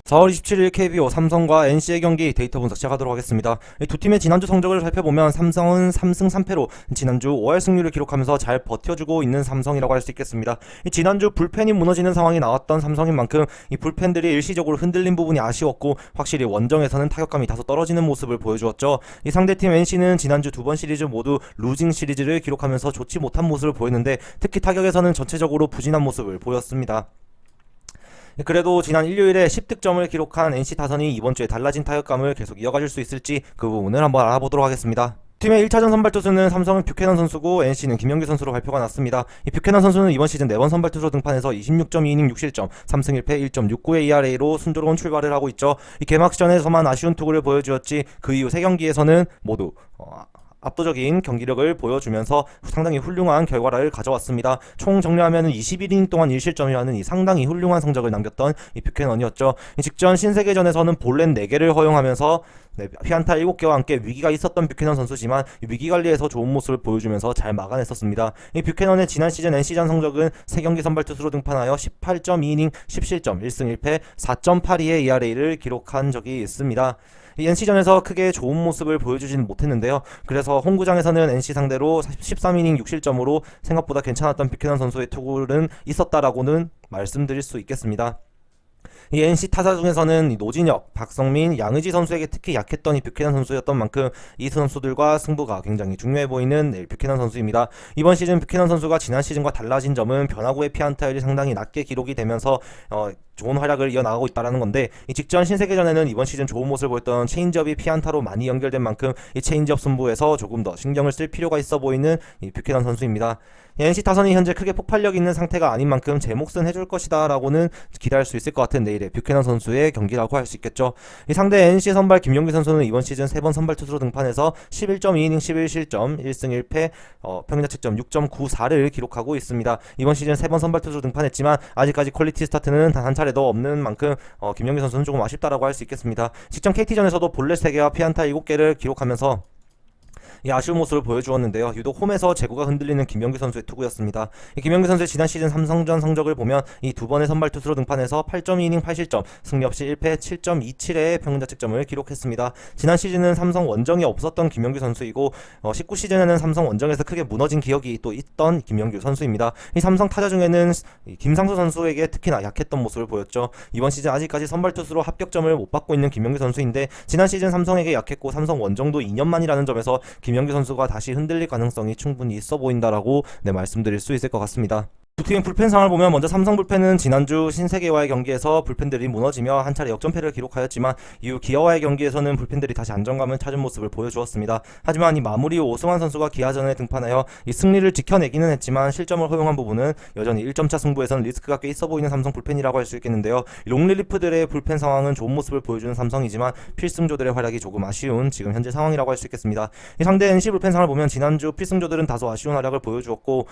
4월 27일 KBO 삼성과 NC의 경기 데이터 분석 시작하도록 하겠습니다. 이 두 팀의 지난주 성적을 살펴보면 삼성은 3승 3패로 지난주 5할 승률을 기록하면서 잘 버텨주고 있는 삼성이라고 할 수 있겠습니다. 이 지난주 불펜이 무너지는 상황이 나왔던 삼성인 만큼 이 불펜들이 일시적으로 흔들린 부분이 아쉬웠고 확실히 원정에서는 타격감이 다소 떨어지는 모습을 보여주었죠. 이 상대팀 NC는 지난주 두 번 시리즈 모두 루징 시리즈를 기록하면서 좋지 못한 모습을 보였는데 특히 타격에서는 전체적으로 부진한 모습을 보였습니다. 그래도 지난 일요일에 10득점을 기록한 NC 타선이 이번 주에 달라진 타격감을 계속 이어가실 수 있을지 그 부분을 한번 알아보도록 하겠습니다. 팀의 1차전 선발 투수는 삼성은 뷰캐넌 선수고 NC는 김영규 선수로 발표가 났습니다. 이 뷰캐넌 선수는 이번 시즌 4번 선발 투수로 등판해서 26.2이닝 6실점, 3승 1패 1.69의 ERA로 순조로운 출발을 하고 있죠. 이 개막전에서만 아쉬운 투구를 보여주었지 그 이후 3경기에서는 모두 압도적인 경기력을 보여주면서 상당히 훌륭한 결과를 가져왔습니다. 총 정리하면 21이닝 동안 1실점이라는 이 상당히 훌륭한 성적을 남겼던 이 뷰캐넌이었죠. 직전 신세계전에서는 볼넷 4개를 허용하면서 피안타 7개와 함께 위기가 있었던 뷰캐넌 선수지만 위기관리에서 좋은 모습을 보여주면서 잘 막아냈었습니다. 이 뷰캐넌의 지난 시즌 NC전 성적은 3경기 선발 투수로 등판하여 18.2이닝 10실점 1승 1패 4.82의 ERA를 기록한 적이 있습니다. 이 NC전에서 크게 좋은 모습을 보여주지는 못했는데요. 그래서 홈구장에서는 NC 상대로 13이닝 6실점으로 생각보다 괜찮았던 뷰캐넌 선수의 투구는 있었다라고는 말씀드릴 수 있겠습니다. 이 NC 타자 중에서는 노진혁, 박성민, 양의지 선수에게 특히 약했던 이 뷰캐넌 선수였던 만큼 이 선수들과 승부가 굉장히 중요해 보이는 뷰캐넌 선수입니다. 이번 시즌 뷰캐넌 선수가 지난 시즌과 달라진 점은 변화구의 피안타율이 상당히 낮게 기록이 되면서 좋은 활약을 이어나가고 있다는 건데 이 직전 신세계전에는 이번 시즌 좋은 모습을 보였던 체인지업이 피안타로 많이 연결된 만큼 이 체인지업 승부에서 조금 더 신경을 쓸 필요가 있어 보이는 이 뷰캐넌 선수입니다. NC 타선이 현재 크게 폭발력 있는 상태가 아닌 만큼 제 몫은 해줄 것이다 라고는 기대할 수 있을 것 같은 내일의 뷰캐넌 선수의 경기라고 할 수 있겠죠. 이 상대 NC 선발 김용규 선수는 이번 시즌 3번 선발 투수로 등판해서 11.2이닝 11실점 1승 1패 평균자책점 6.94를 기록하고 있습니다. 이번 시즌 3번 선발 투수로 등판했지만 아직까지 퀄리티 스타트는 단 한 차례도 없는 만큼 김용규 선수는 조금 아쉽다라고 할 수 있겠습니다. 직전 KT전에서도 볼넷 3개와 피안타 7개를 기록하면서 이 아쉬운 모습을 보여주었는데요. 유독 홈에서 제구가 흔들리는 김영규 선수의 투구였습니다. 이 김영규 선수의 지난 시즌 삼성전 성적을 보면 이 두 번의 선발 투수로 등판해서 8.2이닝 8실점, 승리 없이 1패 7.27의 평균자책점을 기록했습니다. 지난 시즌은 삼성 원정이 없었던 김영규 선수이고 19시즌에는 삼성 원정에서 크게 무너진 기억이 또 있던 김영규 선수입니다. 이 삼성 타자 중에는 김상수 선수에게 특히나 약했던 모습을 보였죠. 이번 시즌 아직까지 선발 투수로 합격점을 못 받고 있는 김영규 선수인데 지난 시즌 삼성에게 약했고 삼성 원정도 2년 만이라는 점에서 김영규 선수가 다시 흔들릴 가능성이 충분히 있어 보인다라고 말씀드릴 수 있을 것 같습니다. 두 팀의 불펜 상황을 보면 먼저 삼성 불펜은 지난주 신세계와의 경기에서 불펜들이 무너지며 한 차례 역전패를 기록하였지만 이후 기아와의 경기에서는 불펜들이 다시 안정감을 찾은 모습을 보여주었습니다. 하지만 이 마무리 오승환 선수가 기아전에 등판하여 이 승리를 지켜내기는 했지만 실점을 허용한 부분은 여전히 1점차 승부에서는 리스크가 꽤 있어 보이는 삼성 불펜이라고 할 수 있겠는데요. 롱릴리프들의 불펜 상황은 좋은 모습을 보여주는 삼성이지만 필승조들의 활약이 조금 아쉬운 지금 현재 상황이라고 할 수 있겠습니다. 이 상대 NC 불펜 상황을 보면 지난주 필승조들은 다소 아쉬운 활약을 보여주었고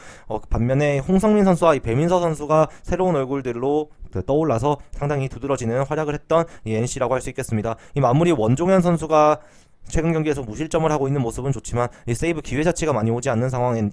반면에 홍성민 선수와 이 배민서 선수가 새로운 얼굴들로 떠올라서 상당히 두드러지는 활약을 했던 이 NC라고 할 수 있겠습니다. 이 마무리 원종현 선수가 최근 경기에서 무실점을 하고 있는 모습은 좋지만 이 세이브 기회 자체가 많이 오지 않는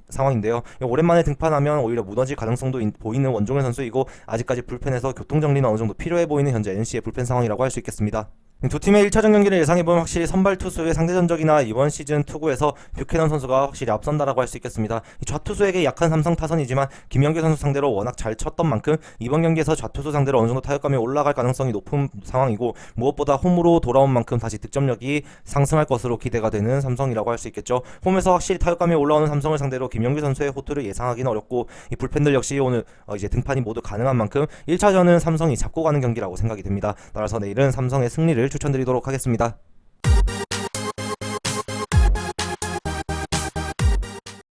상황인데요. 오랜만에 등판하면 오히려 무너질 가능성도 보이는 원종현 선수이고 아직까지 불펜에서 교통정리는 어느 정도 필요해 보이는 현재 NC의 불펜 상황이라고 할 수 있겠습니다. 두 팀의 1차전 경기를 예상해보면 확실히 선발 투수의 상대 전적이나 이번 시즌 투구에서 뷰캐넌 선수가 확실히 앞선다라고 할 수 있겠습니다. 좌투수에게 약한 삼성 타선이지만 김영규 선수 상대로 워낙 잘 쳤던 만큼 이번 경기에서 좌투수 상대로 어느 정도 타격감이 올라갈 가능성이 높은 상황이고 무엇보다 홈으로 돌아온 만큼 다시 득점력이 상승할 것으로 기대가 되는 삼성이라고 할 수 있겠죠. 홈에서 확실히 타격감이 올라오는 삼성을 상대로 김영규 선수의 호투를 예상하기는 어렵고 이 불펜들 역시 오늘 이제 등판이 모두 가능한 만큼 1차전은 삼성이 잡고 가는 경기라고 생각이 됩니다. 따라서 내일은 삼성의 승리를 추천드리도록 하겠습니다.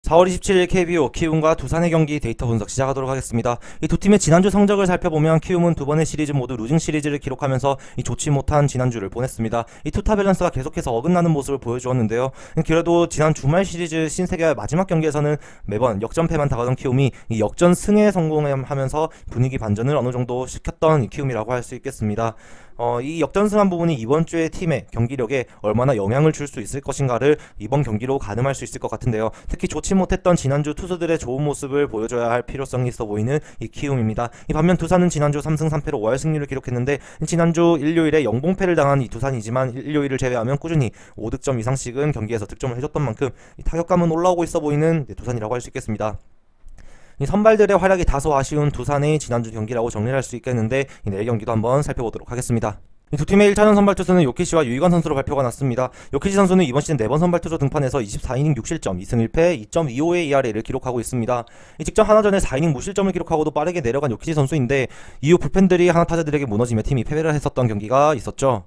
4월 27일 KBO 키움과 두산의 경기 데이터 분석 시작하도록 하겠습니다. 이 두 팀의 지난주 성적을 살펴보면 키움은 두 번의 시리즈 모두 루징 시리즈를 기록하면서 이 좋지 못한 지난주를 보냈습니다. 이 투타 밸런스가 계속해서 어긋나는 모습을 보여주었는데요. 그래도 지난 주말 시리즈 신세계와 마지막 경기에서는 매번 역전패만 당하던 키움이 이 역전 승에 성공하면서 분위기 반전을 어느 정도 시켰던 이 키움이라고 할 수 있겠습니다. 이 역전승한 부분이 이번 주의 팀의 경기력에 얼마나 영향을 줄 수 있을 것인가를 이번 경기로 가늠할 수 있을 것 같은데요. 특히 좋지 못했던 지난주 투수들의 좋은 모습을 보여줘야 할 필요성이 있어 보이는 이 키움입니다. 이 반면 두산은 지난주 3승 3패로 5할 승률을 기록했는데 지난주 일요일에 영봉패를 당한 이 두산이지만 일요일을 제외하면 꾸준히 5득점 이상씩은 경기에서 득점을 해줬던 만큼 이 타격감은 올라오고 있어 보이는 두산이라고 할 수 있겠습니다. 이 선발들의 활약이 다소 아쉬운 두산의 지난주 경기라고 정리할 수 있겠는데 이 내일 경기도 한번 살펴보도록 하겠습니다. 이 두 팀의 1차전 선발 투수는 요키시와 유이관 선수로 발표가 났습니다. 요키시 선수는 이번 시즌 4번 선발 투수 등판에서 24이닝 6실점, 2승 1패, 2.25의 ERA를 기록하고 있습니다. 직전 하나전에 4이닝 무실점을 기록하고도 빠르게 내려간 요키시 선수인데 이후 불펜들이 하나 타자들에게 무너지며 팀이 패배를 했었던 경기가 있었죠.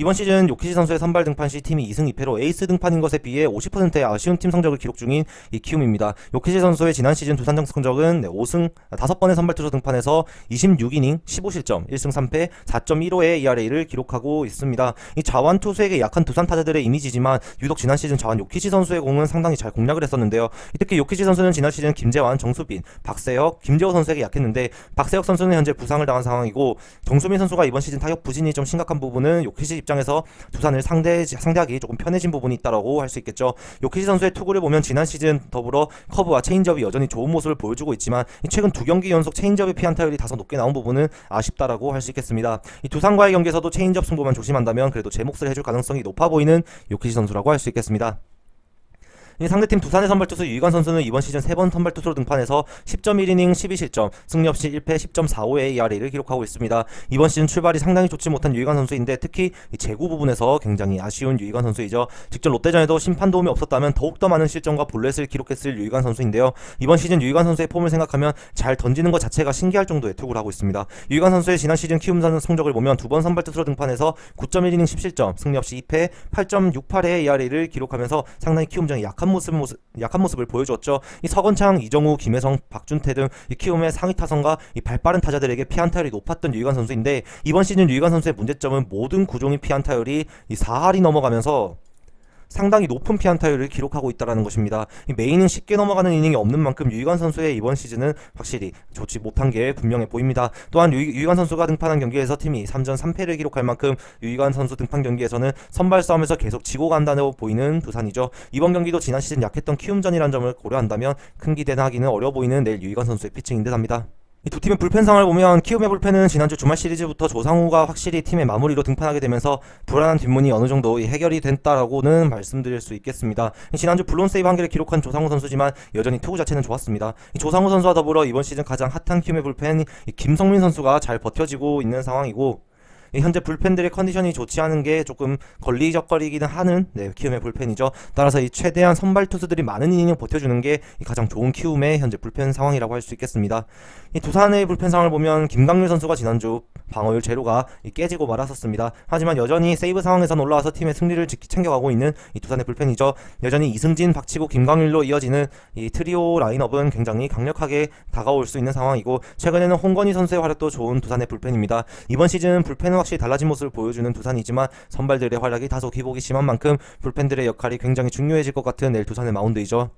이번 시즌 요키시 선수의 선발 등판 시 팀이 2승 2패로 에이스 등판인 것에 비해 50%의 아쉬운 팀 성적을 기록 중인 이 키움입니다. 요키시 선수의 지난 시즌 두산 성적은 5번의 선발 투수 등판에서 26이닝 15실점 1승 3패 4.15의 ERA를 기록하고 있습니다. 이 자완 투수에게 약한 두산 타자들의 이미지지만 유독 지난 시즌 자완 요키시 선수의 공은 상당히 잘 공략을 했었는데요. 특히 요키시 선수는 지난 시즌 김재환, 정수빈, 박세혁, 김재호 선수에게 약했는데 박세혁 선수는 현재 부상을 당한 상황이고 정수빈 선수가 이번 시즌 타격 부진이 좀 심각한 부분은 요키시 입장에서 두산을 상대하기 조금 편해진 부분이 있다라고 할 수 있겠죠. 요키시 선수의 투구를 보면 지난 시즌 더불어 커브와 체인지업이 여전히 좋은 모습을 보여주고 있지만 최근 2경기 연속 체인지업의 피안타율이 다소 높게 나온 부분은 아쉽다라고 할 수 있겠습니다. 이 두산과의 경기에서도 체인지업 승부만 조심한다면 그래도 제 몫을 해줄 가능성이 높아 보이는 요키시 선수라고 할 수 있겠습니다. 상대팀 두산의 선발 투수 유이관 선수는 이번 시즌 3번 선발 투수로 등판해서 10.1이닝 12실점, 승리 없이 1패 10.45의 ERA를 기록하고 있습니다. 이번 시즌 출발이 상당히 좋지 못한 유이관 선수인데 특히 제구 부분에서 굉장히 아쉬운 유이관 선수이죠. 직전 롯데전에도 심판 도움이 없었다면 더욱더 많은 실점과 볼넷을 기록했을 유이관 선수인데요. 이번 시즌 유이관 선수의 폼을 생각하면 잘 던지는 것 자체가 신기할 정도의 투구를 하고 있습니다. 유이관 선수의 지난 시즌 키움산 성적을 보면 2번 선발 투수로 등판해서 9.1이닝 10실점, 승리 없이 2패 8.68의 ERA를 기록하면서 상당히 키움전에 약한 모습을 보여주었죠. 이 서건창, 이정우, 김혜성, 박준태 등 이 키움의 상위 타선과 이 발빠른 타자들에게 피안타율이 높았던 유이관 선수인데 이번 시즌 유이관 선수의 문제점은 모든 구종의 피안타율이 이 4할이 넘어가면서 상당히 높은 피안타율을 기록하고 있다는 것입니다. 메인은 쉽게 넘어가는 이닝이 없는 만큼 유이관 선수의 이번 시즌은 확실히 좋지 못한 게 분명해 보입니다. 또한 유이관 선수가 등판한 경기에서 팀이 3전 3패를 기록할 만큼 유이관 선수 등판 경기에서는 선발 싸움에서 계속 지고 간다고 보이는 두산이죠. 이번 경기도 지난 시즌 약했던 키움전이라는 점을 고려한다면 큰 기대는 하기는 어려 보이는 내일 유이관 선수의 피칭인 듯 합니다. 이 두 팀의 불펜 상황을 보면 키움의 불펜은 지난주 주말 시리즈부터 조상우가 확실히 팀의 마무리로 등판하게 되면서 불안한 뒷문이 어느 정도 해결이 됐다라고는 말씀드릴 수 있겠습니다. 지난주 블론 세이브 한 개를 기록한 조상우 선수지만 여전히 투구 자체는 좋았습니다. 이 조상우 선수와 더불어 이번 시즌 가장 핫한 키움의 불펜 김성민 선수가 잘 버텨지고 있는 상황이고 현재 불펜들의 컨디션이 좋지 않은 게 조금 걸리적거리기는 하는 키움의 불펜이죠. 따라서 이 최대한 선발 투수들이 많은 이닝을 버텨주는 게 가장 좋은 키움의 현재 불펜 상황이라고 할 수 있겠습니다. 이 두산의 불펜 상황을 보면 김강률 선수가 지난주 방어율 제로가 깨지고 말았었습니다. 하지만 여전히 세이브 상황에선 올라와서 팀의 승리를 챙겨가고 있는 이 두산의 불펜이죠. 여전히 이승진, 박치고, 김강률로 이어지는 이 트리오 라인업은 굉장히 강력하게 다가올 수 있는 상황이고 최근에는 홍건희 선수의 활약도 좋은 두산의 불펜입니다. 이번 시즌 불펜은 확실히 달라진 모습을 보여주는 두산이지만 선발들의 활약이 다소 기복이 심한 만큼 불펜들의 역할이 굉장히 중요해질 것 같은 내일 두산의 마운드이죠.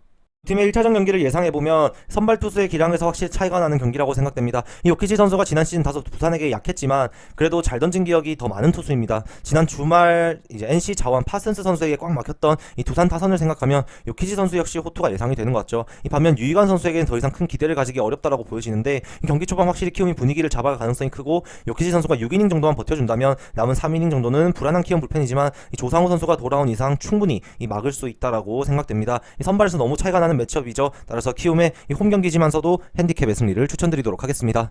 팀의 1차전 경기를 예상해보면 선발 투수의 기량에서 확실히 차이가 나는 경기라고 생각됩니다. 이 요키시 선수가 지난 시즌 다소 부산에게 약했지만 그래도 잘 던진 기억이 더 많은 투수입니다. 지난 주말 이제 NC 자완 파슨스 선수에게 꽉 막혔던 이 두산 타선을 생각하면 요키시 선수 역시 호투가 예상이 되는 것 같죠. 이 반면 유이관 선수에게는 더 이상 큰 기대를 가지기 어렵다라고 보여지는데 경기 초반 확실히 키움이 분위기를 잡아갈 가능성이 크고 요키시 선수가 6이닝 정도만 버텨준다면 남은 3이닝 정도는 불안한 키움 불펜이지만 이 조상우 선수가 돌아온 이상 충분히 막을 수 있다라고 생각됩니다. 이 선발에서 너무 차이가 나는 매치업이죠. 따라서 키움의 홈 경기지만서도 핸디캡의 승리를 추천드리도록 하겠습니다.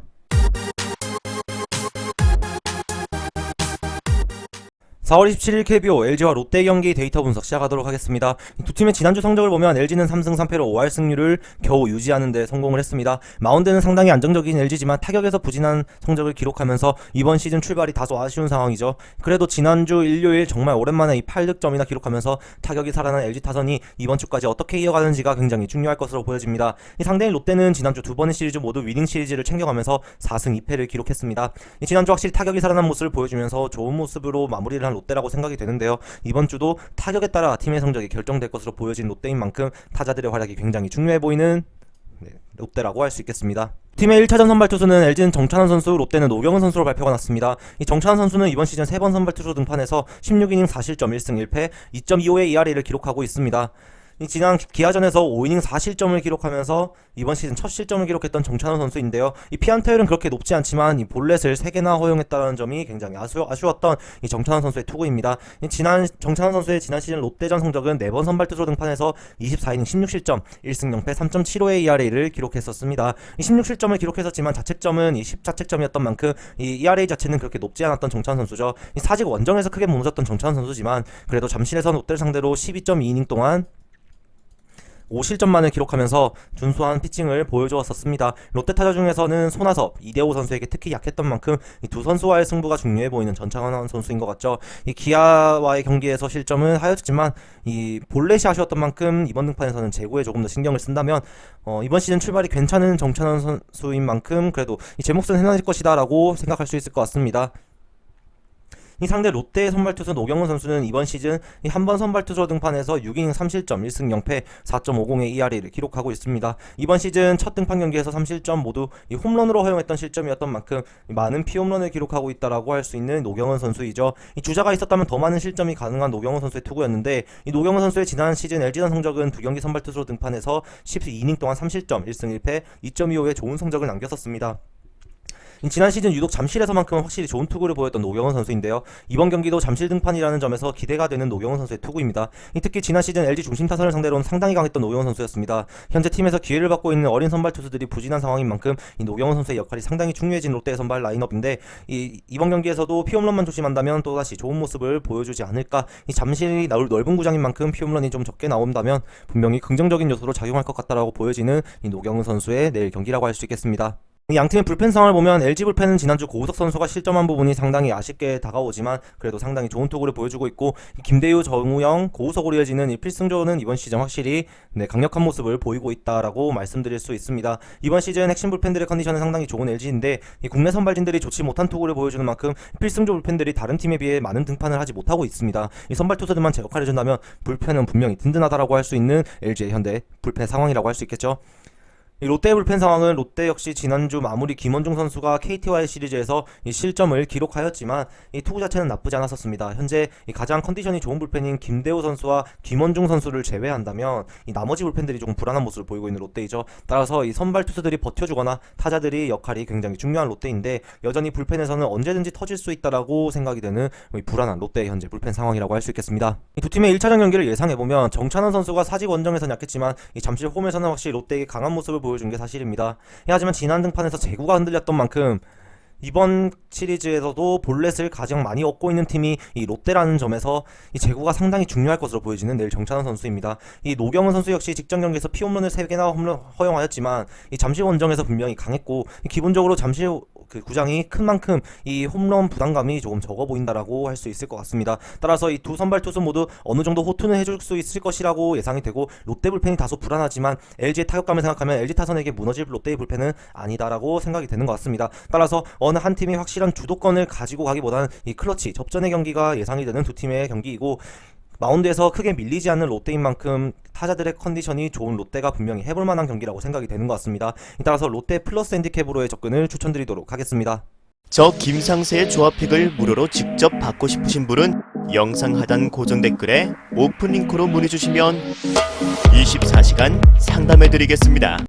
4월 27일 KBO LG와 롯데 경기 데이터 분석 시작하도록 하겠습니다. 두 팀의 지난주 성적을 보면 LG는 3승 3패로 5할 승률을 겨우 유지하는 데 성공을 했습니다. 마운드는 상당히 안정적인 LG지만 타격에서 부진한 성적을 기록하면서 이번 시즌 출발이 다소 아쉬운 상황이죠. 그래도 지난주 일요일 정말 오랜만에 이 8득점이나 기록하면서 타격이 살아난 LG 타선이 이번 주까지 어떻게 이어가는지가 굉장히 중요할 것으로 보여집니다. 이 상대인 롯데는 지난주 두 번의 시리즈 모두 위닝 시리즈를 챙겨가면서 4승 2패를 기록했습니다. 지난주 확실히 타격이 살아난 모습을 보여주면서 좋은 모습으로 마무리를 한 롯데라고 생각이 되는데요. 이번 주도 타격에 따라 팀의 성적이 결정될 것으로 보여진 롯데인 만큼 타자들의 활약이 굉장히 중요해 보이는 롯데라고 할 수 있겠습니다. 팀의 1차전 선발 투수는 LG는 정찬원 선수, 롯데는 노경은 선수로 발표가 났습니다. 이 정찬원 선수는 이번 시즌 3번 선발 투수 등판해서 16이닝 4실점 1승 1패 2.25의 ERA를 기록하고 있습니다. 지난 기아전에서 5이닝 4실점을 기록하면서 이번 시즌 첫 실점을 기록했던 정찬원 선수인데요. 이 피안타율은 그렇게 높지 않지만 이 볼넷을 3개나 허용했다는 점이 굉장히 아쉬웠던 이 정찬원 선수의 투구입니다. 정찬원 선수의 지난 시즌 롯데전 성적은 4번 선발 투수로 등판해서 24이닝 16실점 1승 0패 3.75의 ERA를 기록했었습니다. 이 16실점을 기록했었지만 자책점은 이 10자책점이었던 만큼 이 ERA 자체는 그렇게 높지 않았던 정찬원 선수죠. 이 사직 원정에서 크게 무너졌던 정찬원 선수지만 그래도 잠실에서 롯데를 상대로 12.2이닝 동안 5실점만을 기록하면서 준수한 피칭을 보여주었었습니다. 롯데 타자 중에서는 손아섭, 이대호 선수에게 특히 약했던 만큼 이 두 선수와의 승부가 중요해 보이는 전창환 선수인 것 같죠. 이 기아와의 경기에서 실점은 하였지만 이 볼넷이 아쉬웠던 만큼 이번 등판에서는 제구에 조금 더 신경을 쓴다면 이번 시즌 출발이 괜찮은 정찬원 선수인 만큼 그래도 이 제 몫은 해낼 것이다 라고 생각할 수 있을 것 같습니다. 이 상대 롯데의 선발 투수 노경은 선수는 이번 시즌 한 번 선발 투수로 등판해서 6이닝 3실점 1승 0패 4.50의 ERA를 기록하고 있습니다. 이번 시즌 첫 등판 경기에서 3실점 모두 이 홈런으로 허용했던 실점이었던 만큼 많은 피홈런을 기록하고 있다라고 할 수 있는 노경은 선수이죠. 이 주자가 있었다면 더 많은 실점이 가능한 노경은 선수의 투구였는데 이 노경은 선수의 지난 시즌 LG전 성적은 2경기 선발 투수로 등판해서 12이닝 동안 3실점 1승 1패 2.25의 좋은 성적을 남겼었습니다. 지난 시즌 유독 잠실에서만큼은 확실히 좋은 투구를 보였던 노경은 선수인데요. 이번 경기도 잠실 등판이라는 점에서 기대가 되는 노경은 선수의 투구입니다. 특히 지난 시즌 LG 중심 타선을 상대로는 상당히 강했던 노경은 선수였습니다. 현재 팀에서 기회를 받고 있는 어린 선발 투수들이 부진한 상황인 만큼 이 노경은 선수의 역할이 상당히 중요해진 롯데의 선발 라인업인데 이번 경기에서도 피홈런만 조심한다면 또다시 좋은 모습을 보여주지 않을까. 이 잠실이 넓은 구장인 만큼 피홈런이 좀 적게 나온다면 분명히 긍정적인 요소로 작용할 것 같다라고 보여지는 이 노경은 선수의 내일 경기라고 할 수 있겠습니다. 양팀의 불펜 상황을 보면 LG 불펜은 지난주 고우석 선수가 실점한 부분이 상당히 아쉽게 다가오지만 그래도 상당히 좋은 투구를 보여주고 있고 김대유, 정우영, 고우석으로 이어지는 이 필승조는 이번 시즌 확실히 강력한 모습을 보이고 있다라고 말씀드릴 수 있습니다. 이번 시즌 핵심 불펜들의 컨디션은 상당히 좋은 LG인데 이 국내 선발진들이 좋지 못한 투구를 보여주는 만큼 필승조 불펜들이 다른 팀에 비해 많은 등판을 하지 못하고 있습니다. 이 선발 투수들만 제 역할을 해준다면 불펜은 분명히 든든하다라고 할 수 있는 LG의 현대 불펜 상황이라고 할 수 있겠죠. 이 롯데의 불펜 상황은 롯데 역시 지난주 마무리 김원중 선수가 KT와의 시리즈에서 이 실점을 기록하였지만 이 투구 자체는 나쁘지 않았었습니다. 현재 이 가장 컨디션이 좋은 불펜인 김대호 선수와 김원중 선수를 제외한다면 이 나머지 불펜들이 조금 불안한 모습을 보이고 있는 롯데이죠. 따라서 이 선발 투수들이 버텨주거나 타자들이 역할이 굉장히 중요한 롯데인데 여전히 불펜에서는 언제든지 터질 수 있다라고 생각이 되는 이 불안한 롯데의 현재 불펜 상황이라고 할 수 있겠습니다. 이 두 팀의 1차전 경기를 예상해보면 정찬원 선수가 사직 원정에서는 약했지만 이 잠실 홈에서는 확실히 롯데에게 강한 모습을 보여준 게 사실입니다. 하지만 지난 등판에서 제구가 흔들렸던 만큼 이번 시리즈에서도 볼넷을 가장 많이 얻고 있는 팀이 이 롯데라는 점에서 이 제구가 상당히 중요할 것으로 보여지는 내일 정찬원 선수입니다. 이 노경은 선수 역시 직전 경기에서 피홈런을 3개나 홈런 허용하였지만 이 잠실 원정에서 분명히 강했고 기본적으로 잠실 그 구장이 큰 만큼 이 홈런 부담감이 조금 적어 보인다라고 할 수 있을 것 같습니다. 따라서 이 두 선발 투수 모두 어느 정도 호투는 해줄 수 있을 것이라고 예상이 되고 롯데 불펜이 다소 불안하지만 LG의 타격감을 생각하면 LG 타선에게 무너질 롯데의 불펜은 아니다라고 생각이 되는 것 같습니다. 따라서 어느 한 팀이 확실한 주도권을 가지고 가기보다는 이 클러치 접전의 경기가 예상이 되는 두 팀의 경기이고 마운드에서 크게 밀리지 않는 롯데인 만큼 타자들의 컨디션이 좋은 롯데가 분명히 해볼 만한 경기라고 생각이 되는 것 같습니다. 따라서 롯데 플러스 핸디캡으로의 접근을 추천드리도록 하겠습니다. 저 김상세의 조합픽을 무료로 직접 받고 싶으신 분은 영상 하단 고정 댓글에 오픈 링크로 문의 주시면 24시간 상담해 드리겠습니다.